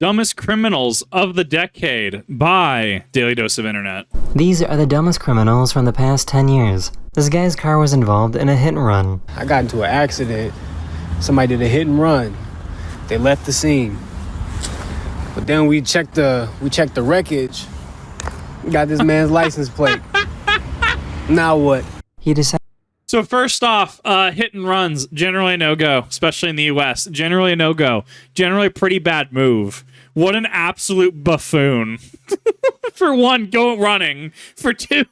Dumbest criminals of the decade by Daily Dose of Internet. These are the dumbest criminals from the past 10 years. This guy's car was involved in a hit and run. I got into an accident. Somebody did a hit and run. They left the scene. But then we checked the wreckage. Got this man's license plate. Now what? He decided. So first off, hit and runs, generally a no-go, especially in the U.S. Generally a no-go. Generally a pretty bad move. What an absolute buffoon. For one, go running. For two,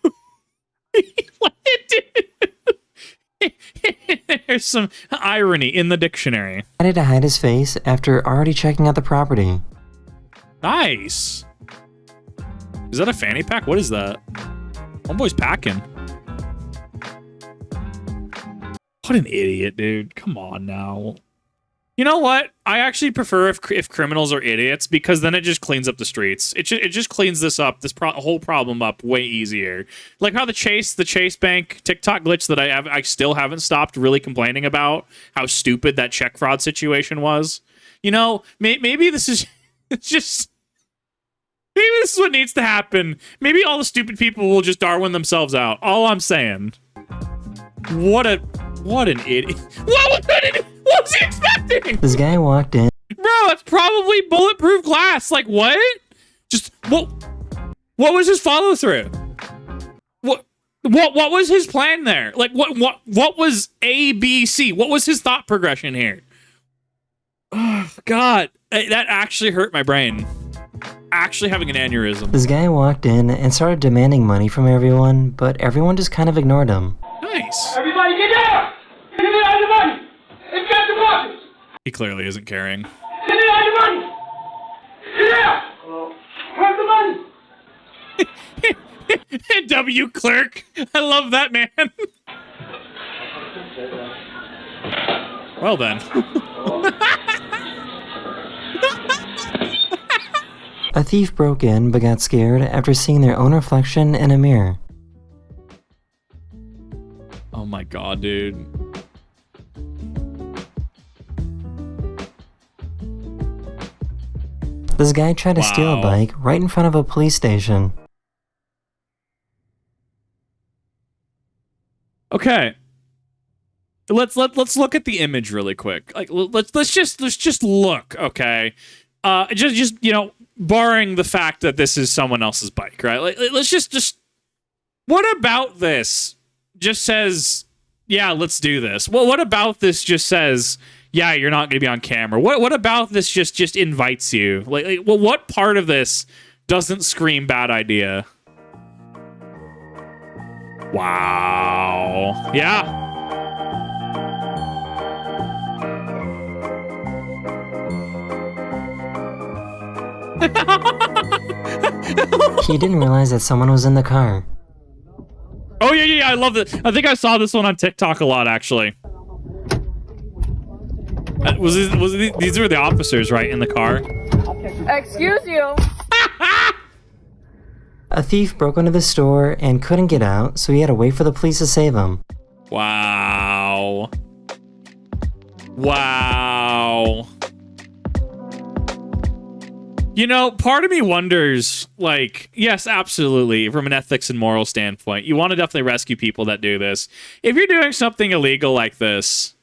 there's some irony in the dictionary. To hide his face after already checking out the property. Nice. Is that a fanny pack? What is that? Homeboy's packing. What an idiot, dude. Come on now. You know what? I actually prefer if criminals are idiots, because then it just cleans up the streets. It just cleans this up, this whole problem up way easier. Like how the Chase Bank TikTok glitch that I still haven't stopped really complaining about, how stupid that check fraud situation was. You know, maybe this is it's just... Maybe this is what needs to happen. Maybe all the stupid people will just Darwin themselves out. All I'm saying. What an idiot. What was he expecting? This guy walked in. Bro, that's probably bulletproof glass. Like, what? Just, what was his follow through? What was his plan there? Like, what was A, B, C? What was his thought progression here? Oh, God, that actually hurt my brain. Actually having an aneurysm. This guy walked in and started demanding money from everyone, but everyone just kind of ignored him. Nice. Everybody get down! Give me all the money! It's got the boxes! He clearly isn't caring. Give me all the money! Get down! Where's the money? W clerk. I love that, man. Well then. A thief broke in but got scared after seeing their own reflection in a mirror. Oh my god, dude. This guy tried to steal a bike right in front of a police station. Okay. Let's look at the image really quick. Like let's just look, okay? Just you know, barring the fact that this is someone else's bike, right? Like, let's just what about this just says, yeah, let's do this? Well, what about this just says, yeah, you're not going to be on camera? What about this just invites you? Like, well, what part of this doesn't scream bad idea? Wow. Yeah. He didn't realize that someone was in the car. Oh, yeah, I love it. I think I saw this one on TikTok a lot, actually. These were the officers, right, in the car? Excuse you. A thief broke into the store and couldn't get out, so he had to wait for the police to save him. Wow. Wow. You know, part of me wonders, like, yes, absolutely, from an ethics and moral standpoint, you want to definitely rescue people that do this. If you're doing something illegal like this,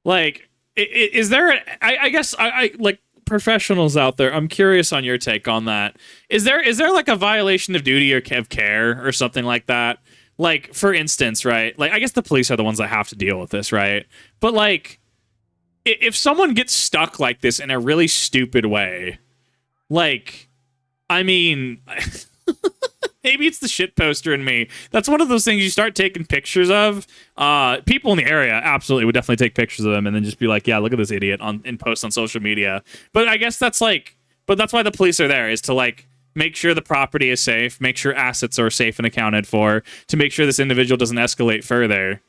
like, is there, I guess, like, professionals out there, I'm curious on your take on that. Is there like a violation of duty or of care or something like that? Like, for instance, right? Like, I guess the police are the ones that have to deal with this, right? But, like, if someone gets stuck like this in a really stupid way, like, I mean, maybe it's the shit poster in me. That's one of those things you start taking pictures of. People in the area absolutely would definitely take pictures of them and then just be like, yeah, look at this idiot and post on social media. But I guess that's like, but that's why the police are there, is to like make sure the property is safe, make sure assets are safe and accounted for, to make sure this individual doesn't escalate further.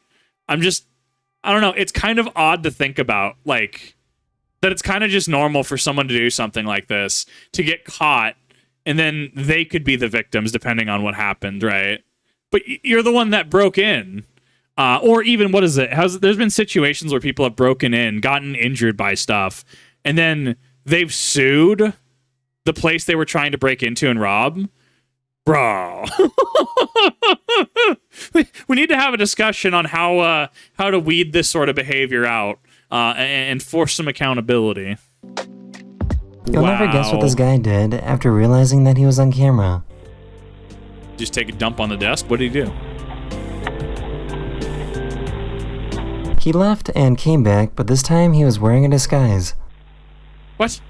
I don't know. It's kind of odd to think about, like, that it's kind of just normal for someone to do something like this, to get caught, and then they could be the victims depending on what happened, right? But you're the one that broke in. Or even, what is it? There's been situations where people have broken in, gotten injured by stuff, and then they've sued the place they were trying to break into and rob. Bro. we need to have a discussion on how to weed this sort of behavior out and force some accountability. You'll never guess what this guy did after realizing that he was on camera. Just take a dump on the desk? What did he do? He left and came back, but this time he was wearing a disguise. What?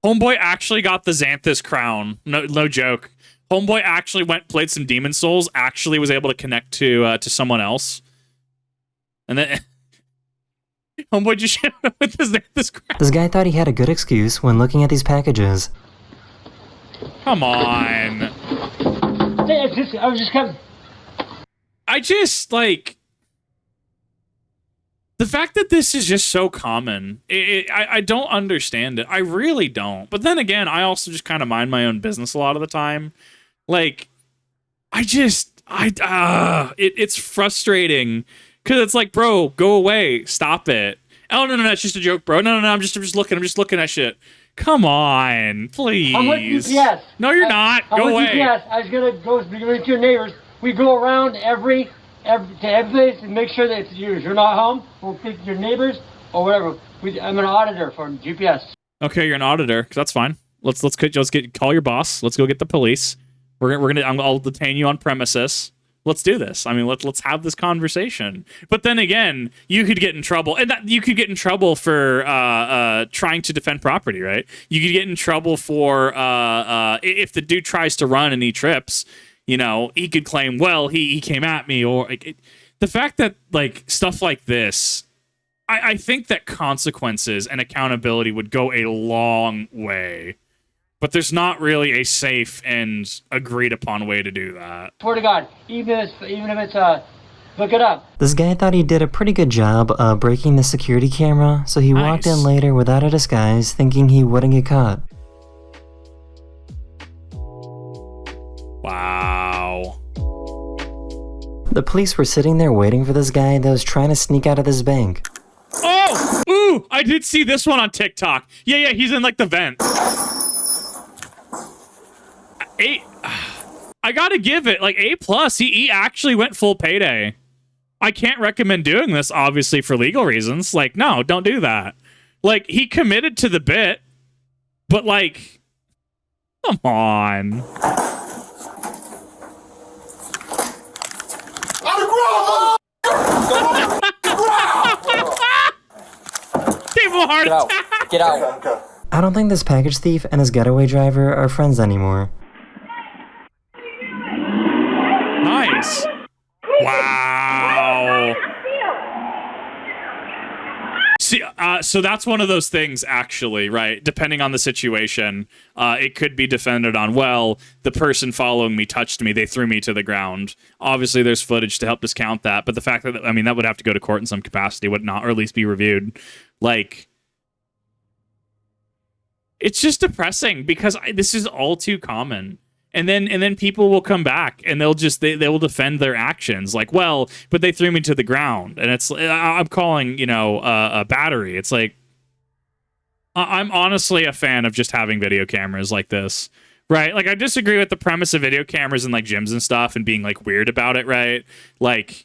Homeboy actually got the Xanthus crown. No joke. Homeboy actually played some Demon Souls, actually was able to connect to someone else. And then Homeboy just showed up with the Xanthus crown. This guy thought he had a good excuse when looking at these packages. Come on. I was just coming. I just, like... The fact that this is just so common, I don't understand it. I really don't. But then again, I also just kind of mind my own business a lot of the time. Like, it's frustrating. Because it's like, bro, go away. Stop it. Oh, no, it's just a joke, bro. No, I'm just looking at shit. Come on, please. I'm with UPS. No, you're not. Go away. UPS. I was gonna go with your neighbors. We go around every place and make sure that if you're not home, we'll pick your neighbors or whatever. I'm an auditor for GPS. Okay, you're an auditor. That's fine. Let's call your boss. Let's go get the police. I'll detain you on premises. Let's do this. I mean, let's have this conversation. But then again, you could get in trouble, and you could get in trouble for trying to defend property, right? You could get in trouble for if the dude tries to run and he trips. You know, he could claim, well, he came at me, or the fact that like stuff like this, I think that consequences and accountability would go a long way, but there's not really a safe and agreed upon way to do that. Swear to God, even if it's look it up. This guy thought he did a pretty good job of breaking the security camera, so he walked in later without a disguise, thinking he wouldn't get caught. Wow. The police were sitting there waiting for this guy that was trying to sneak out of this bank. Oh! Ooh! I did see this one on TikTok. Yeah, he's in like the vent. I gotta give it like A+. He actually went full payday. I can't recommend doing this, obviously, for legal reasons. Like, no, don't do that. Like, he committed to the bit, but like, come on. Give him a heart attack. Get out. I don't think this package thief and his getaway driver are friends anymore. Nice. Wow. See, so that's one of those things, actually, right? Depending on the situation, it could be defended on, well, the person following me touched me, they threw me to the ground. Obviously, there's footage to help discount that, but the fact that, I mean, that would have to go to court in some capacity, would not, or at least be reviewed. Like, it's just depressing because this is all too common. And then people will come back and they'll defend their actions like, well, but they threw me to the ground, and it's I'm calling a battery. It's like I'm honestly a fan of just having video cameras like this, right? Like I disagree with the premise of video cameras in like gyms and stuff and being like weird about it, right? Like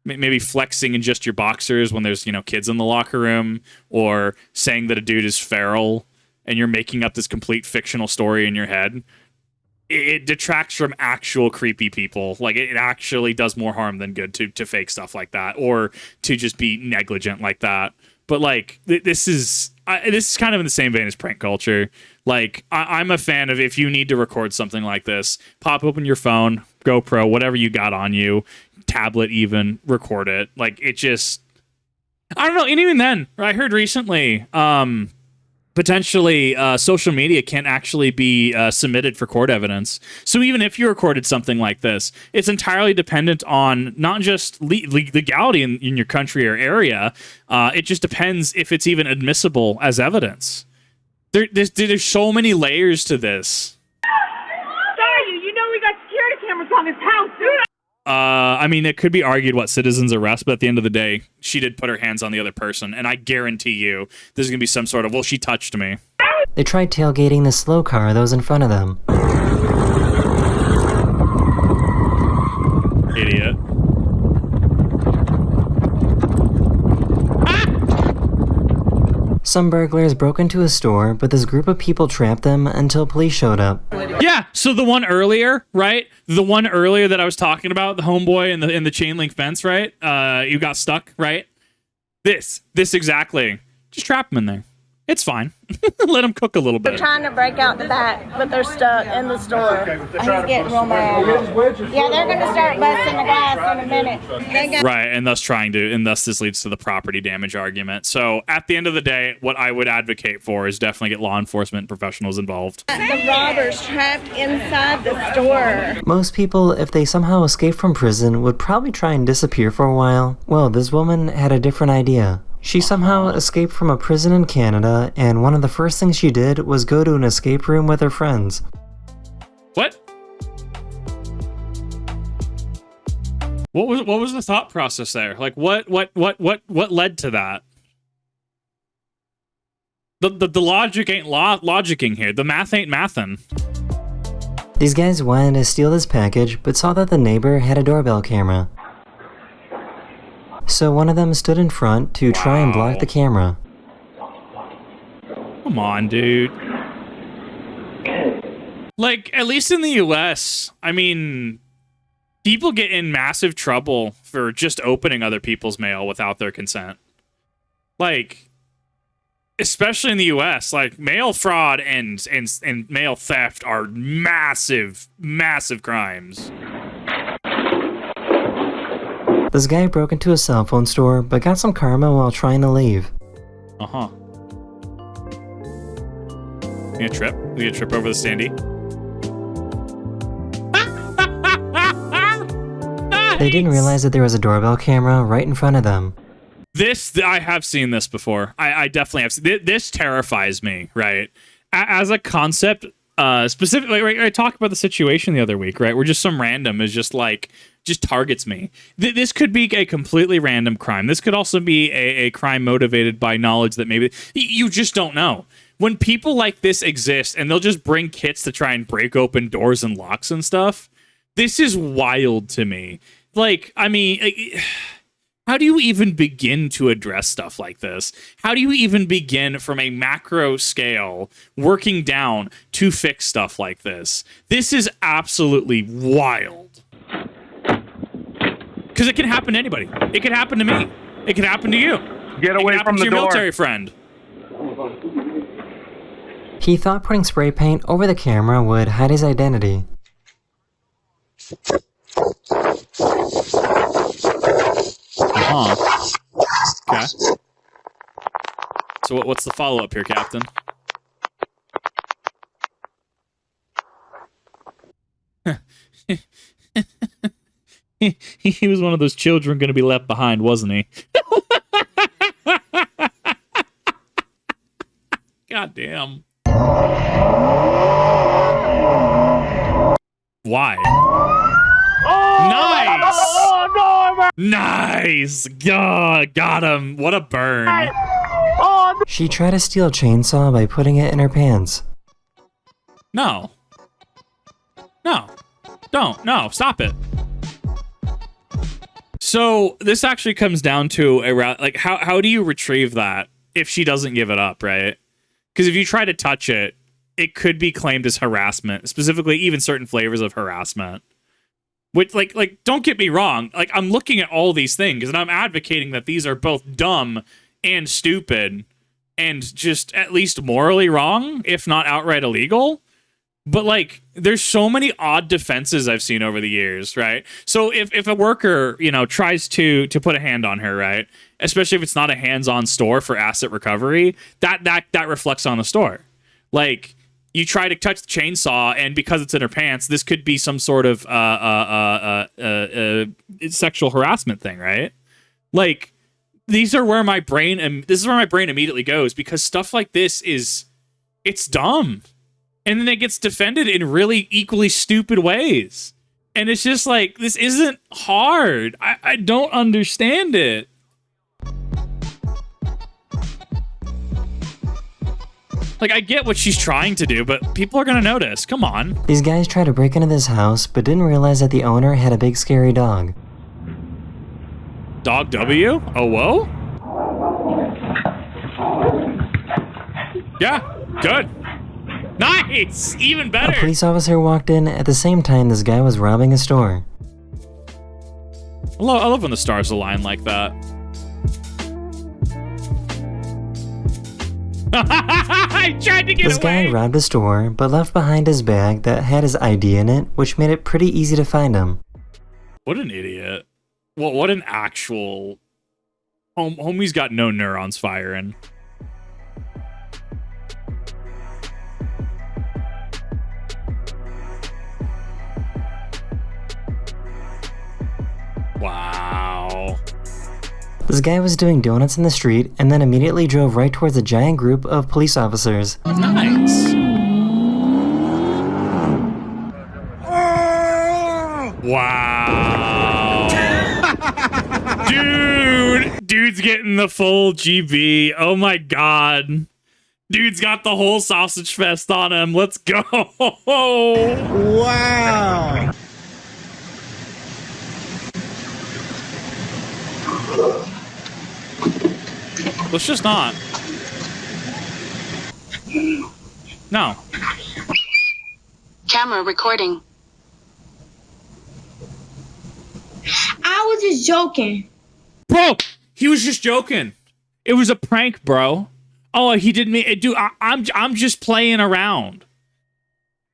maybe flexing in just your boxers when there's kids in the locker room, or saying that a dude is feral and you're making up this complete fictional story in your head. It detracts from actual creepy people. Like it actually does more harm than good to fake stuff like that, or to just be negligent like that. But like this is kind of in the same vein as prank culture. Like I'm a fan of, if you need to record something like this, pop open your phone, GoPro, whatever you got on you, tablet even, record it. Like it just, I don't know. And even then, I heard recently, potentially social media can't actually be submitted for court evidence. So even if you recorded something like this, it's entirely dependent on not just legality in your country or area. It just depends if it's even admissible as evidence. There's so many layers to this. Sorry, you know we got security cameras on this house, dude. I mean, it could be argued what citizen's arrest, but at the end of the day, she did put her hands on the other person, and I guarantee you there's going to be some sort of, well, she touched me. I They tried tailgating the slow car that was in front of them. Idiot. Some burglars broke into a store, but this group of people trapped them until police showed up. Yeah, so the one earlier, right? The one earlier that I was talking about, the homeboy in the chain link fence, right? You got stuck, right? This exactly. Just trap him in there. It's fine. Let him cook a little bit. They're trying to break out the back, but they're stuck in the store. He's getting real mad. Yeah, they're going to start busting the glass in a minute. Right, and thus this leads to the property damage argument. So at the end of the day, what I would advocate for is definitely get law enforcement professionals involved. The robbers trapped inside the store. Most people, if they somehow escaped from prison, would probably try and disappear for a while. Well, this woman had a different idea. She somehow escaped from a prison in Canada, and one of the first things she did was go to an escape room with her friends. What? What was the thought process there? Like what led to that? The logic ain't logicking here. The math ain't mathin'. These guys wanted to steal this package, but saw that the neighbor had a doorbell camera. So one of them stood in front to try and block the camera. Come on, dude. Like, at least in the US, I mean, people get in massive trouble for just opening other people's mail without their consent. Like, especially in the US, like, mail fraud and mail theft are massive crimes. This guy broke into a cell phone store, but got some karma while trying to leave. Uh-huh. You gonna trip over the standee? Nice! They didn't realize that there was a doorbell camera right in front of them. I have seen this before. I definitely have seen this. Terrifies me, right? As a concept, specifically, right, I talked about the situation the other week, right? Where just some random is just targets me. This could be a completely random crime. This could also be a crime motivated by knowledge that maybe you just don't know. When people like this exist and they'll just bring kits to try and break open doors and locks and stuff, this is wild to me. Like, I mean, how do you even begin to address stuff like this? How do you even begin from a macro scale working down to fix stuff like this? This is absolutely wild. Because it can happen to anybody. It can happen to me. It can happen to you. Get away from the your door. Military friend. He thought putting spray paint over the camera would hide his identity. Okay. So what's the follow-up here, Captain? He was one of those children going to be left behind, wasn't he? God damn. Why? Oh, nice! Nice! God, got him. What a burn. She tried to steal a chainsaw by putting it in her pants. No. No. Don't. No. Stop it. So this actually comes down to like how do you retrieve that if she doesn't give it up, right? Because if you try to touch it, it could be claimed as harassment, specifically even certain flavors of harassment. Which, like, don't get me wrong. Like, I'm looking at all these things and I'm advocating that these are both dumb and stupid and just at least morally wrong, if not outright illegal. But, like, there's so many odd defenses I've seen over the years, right? So if a worker, tries to put a hand on her, right? Especially if it's not a hands-on store for asset recovery, that reflects on the store. Like, you try to touch the chainsaw, and because it's in her pants, this could be some sort of sexual harassment thing, right? Like, this is where my brain immediately goes, because stuff like this it's dumb. And then it gets defended in really equally stupid ways. And it's just like, this isn't hard. I don't understand it. Like, I get what she's trying to do, but people are gonna notice. Come on. These guys tried to break into this house, but didn't realize that the owner had a big scary dog. Dog W? Oh, whoa? Yeah, good. Nice! Even A better. police officer walked in at the same time this guy was robbing a store. I love when the stars align like that. I tried to get This away. guy robbed a store, but left behind his bag that had his ID in it, which made it pretty easy to find him. What an idiot. Well, what an actual... Homie's got no neurons firing. Wow. This guy was doing donuts in the street and then immediately drove right towards a giant group of police officers. Nice. Wow. Dude's getting the full GB. Oh my god. Dude's got the whole sausage fest on him. Let's go. Wow. Let's just not. No. Camera recording. I was just joking. Bro, he was just joking. It was a prank, bro. Oh, he didn't mean, dude. I'm just playing around.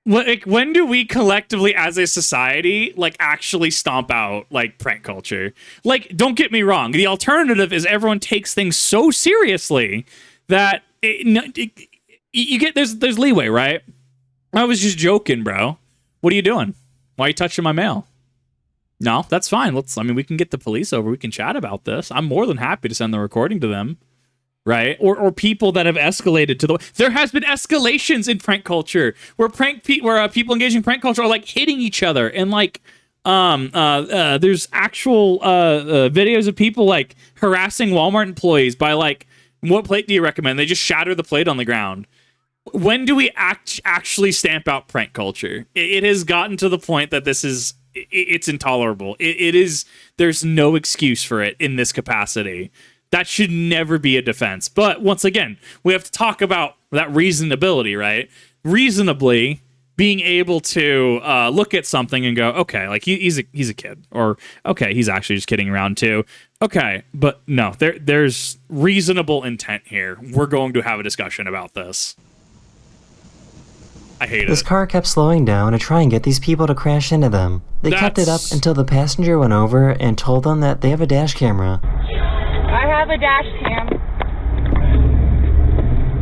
Like, when do we collectively, as a society, like actually stomp out like prank culture? Like, don't get me wrong. The alternative is everyone takes things so seriously that you get there's leeway, right? I was just joking, bro. What are you doing? Why are you touching my mail? No, that's fine. We can get the police over. We can chat about this. I'm more than happy to send the recording to them. Right? Or people that have escalated to the... There has been escalations in prank culture where people engaging in prank culture are like hitting each other, and like there's actual videos of people like harassing Walmart employees by like, what plate do you recommend? They just shatter the plate on the ground. When do we actually stamp out prank culture? It has gotten to the point that it's intolerable. It is, there's no excuse for it in this capacity. That should never be a defense. But once again, we have to talk about that reasonability, right? Reasonably being able to look at something and go, okay, like he's a kid, or okay, he's actually just kidding around too. Okay, but no, there's reasonable intent here. We're going to have a discussion about this. I hate it. This car kept slowing down to try and get these people to crash into them. They kept it up until the passenger went over and told them that they have a dash camera. I have a dash cam.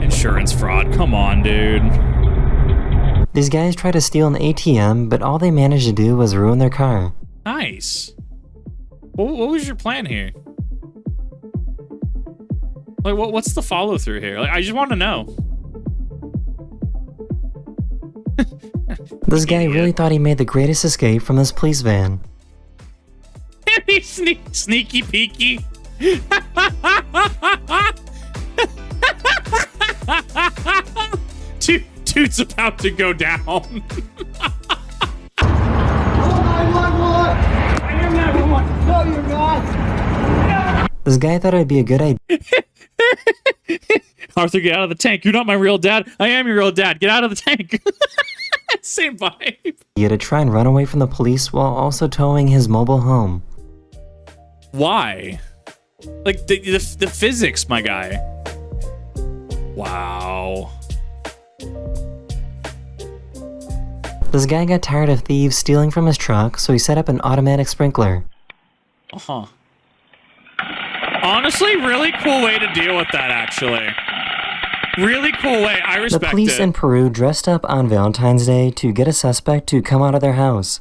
Insurance fraud. Come on, dude. These guys tried to steal an ATM, but all they managed to do was ruin their car. Nice. What was your plan here? Like, what's the follow through here? Like, I just want to know. This guy really thought he made the greatest escape from this police van. Sneaky peeky. Dude's about to go down. This guy thought it'd be a good idea. Arthur, get out of the tank. You're not my real dad. I am your real dad. Get out of the tank. Same vibe. To try and run away from the police while also towing his mobile home. Why? Like, the physics, my guy. Wow. This guy got tired of thieves stealing from his truck, so he set up an automatic sprinkler. Uh-huh. Honestly, really cool way to deal with that, actually. Really cool way. I respect it. The police in Peru dressed up on Valentine's Day to get a suspect to come out of their house.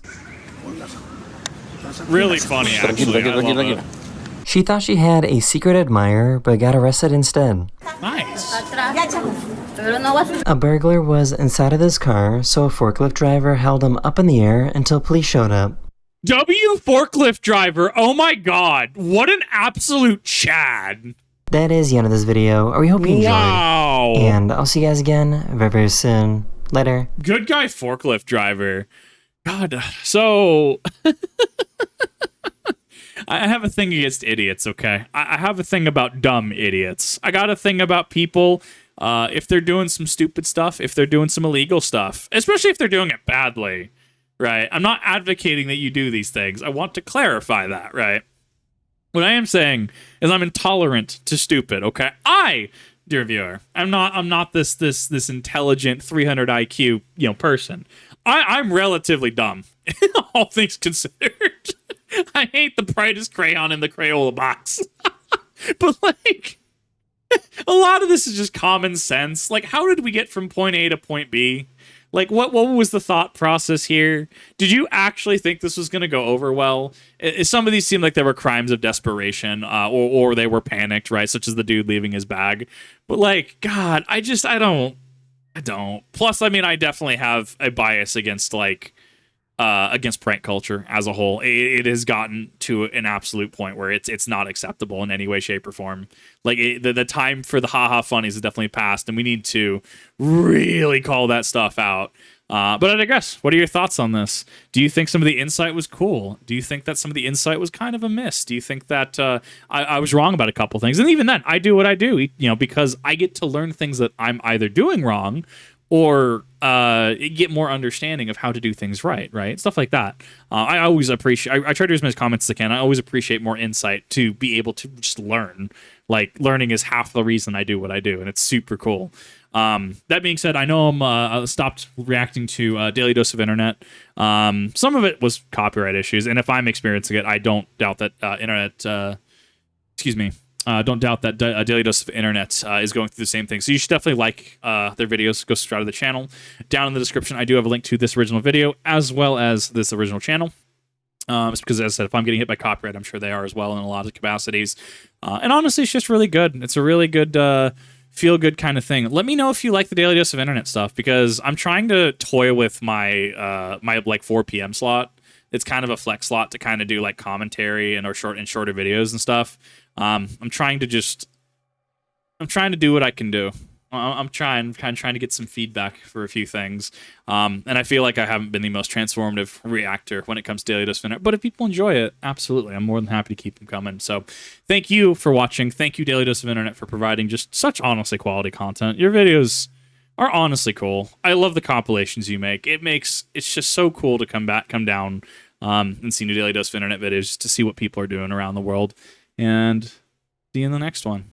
Really funny, actually. I love it. She thought she had a secret admirer, but got arrested instead. Nice. A burglar was inside of this car, so a forklift driver held him up in the air until police showed up. W forklift driver. Oh my god. What an absolute Chad. That is the end of this video. We hope you enjoyed. Wow. And I'll see you guys again very, very soon. Later. Good guy forklift driver. God, so I have a thing against idiots, okay? I have a thing about dumb idiots. I got a thing about people, if they're doing some stupid stuff, if they're doing some illegal stuff, especially if they're doing it badly, right? I'm not advocating that you do these things. I want to clarify that, right? What I am saying is I'm intolerant to stupid, okay? Dear viewer, I'm not this intelligent 300 IQ, person. I'm relatively dumb, all things considered. I hate the brightest crayon in the Crayola box. But, like, a lot of this is just common sense. Like, how did we get from point A to point B? Like, what was the thought process here? Did you actually think this was going to go over well? Some of these seem like they were crimes of desperation, or they were panicked, right? Such as the dude leaving his bag. But, like, God, I don't. Plus, I mean, I definitely have a bias against, like, against prank culture as a whole. It has gotten to an absolute point where it's not acceptable in any way, shape, or form. Like, the time for the haha funnies is definitely past, and we need to really call that stuff out. But I digress. What are your thoughts on this? Do you think some of the insight was cool? Do you think that some of the insight was kind of a miss? Do you think that I was wrong about a couple things? And even then, I do what I do, because I get to learn things that I'm either doing wrong or get more understanding of how to do things right? Stuff like that. I always appreciate, I try to do as many comments as I can. I always appreciate more insight to be able to just learn. Like, learning is half the reason I do what I do, and it's super cool. That being said, I know I stopped reacting to Daily Dose of Internet. Some of it was copyright issues, and if I'm experiencing it, I don't doubt that don't doubt that Daily Dose of Internet is going through the same thing. So you should definitely like their videos. Go subscribe to the channel. Down in the description, I do have a link to this original video as well as this original channel. It's because, as I said, if I'm getting hit by copyright, I'm sure they are as well in a lot of capacities. And honestly, it's just really good. It's a really good, feel-good kind of thing. Let me know if you like the Daily Dose of Internet stuff, because I'm trying to toy with my like 4 p.m. slot. It's kind of a flex slot to kind of do like commentary and shorter videos and stuff. I'm trying to do what I can do. I'm kind of trying to get some feedback for a few things. And I feel like I haven't been the most transformative reactor when it comes to Daily Dose of Internet. But if people enjoy it, absolutely, I'm more than happy to keep them coming. So thank you for watching. Thank you, Daily Dose of Internet, for providing just such honestly quality content. Your videos are honestly cool. I love the compilations you make. It's just so cool to come down and see new Daily Dose of Internet videos just to see what people are doing around the world. And see you in the next one.